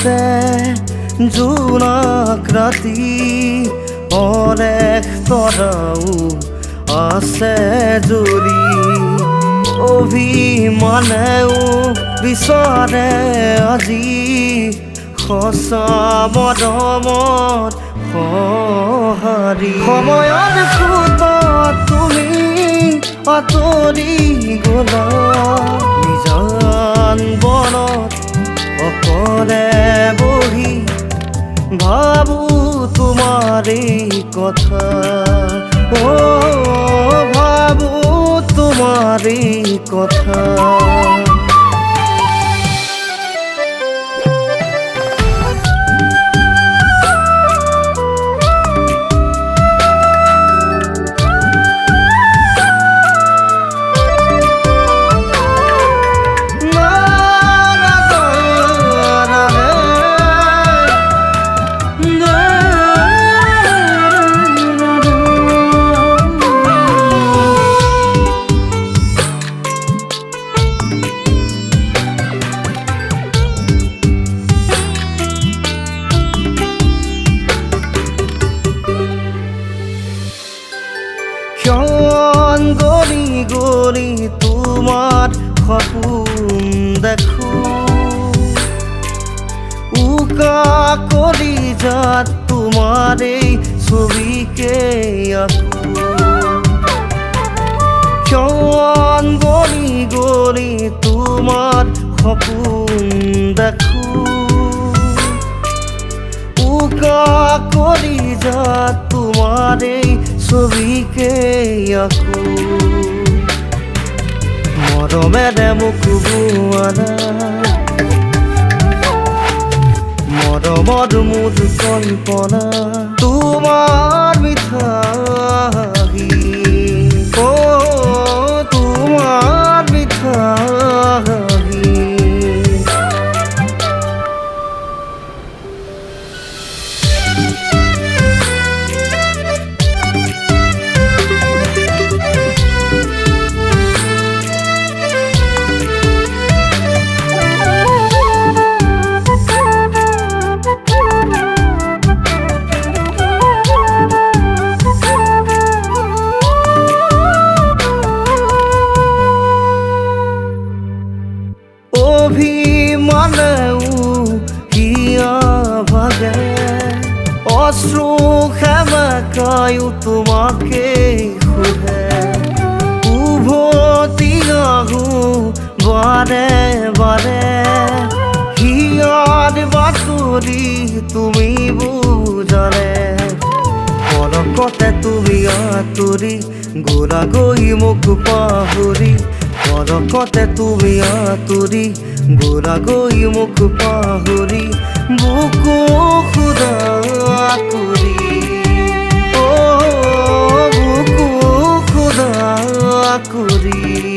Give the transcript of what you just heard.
আছে জোনাক ৰাতি অনেক তৰাও আছে জ্বলি অভিমানেও বিচাৰে আজি সঁচা মৰমত সঁহাৰি সময়ত ফুটত তুমি আঁতৰি গ'লা নিজান বনত অকলে বহি ভাবো তোমাৰে কথা ভাবো তোমাৰে কথা ক্ষণ গলি গলি তোমার সপোন দেখো উকা কলি যাত তোমার এই ছবিকে আঁকো ক্ষণ গলি গলি তোমার সপোন দেখো উকা কলি যাত তোমার এই ছবিকে আঁকো মৰমেৰে মোক বোৱালা মৰমৰ মোৰ কল্পনা তোমাৰ মিঠা হাঁহি তোমাৰ মিঠা হাঁহি অভিমানেও হিয়া ভাগে অশ্রু খেমাকায়ও তোমাকে খুঁজে উভতি আহো বারে বারে হিয়ার বাতৰি তুমি বুজালে পলকতে তুমি আঁতৰি গোৰা গৈ মোক পাহৰি পলকতে তুমি আঁতৰি গোৰা গৈ মোক পাহৰি বুকু খুদা কৰি বুকু খুদা কৰি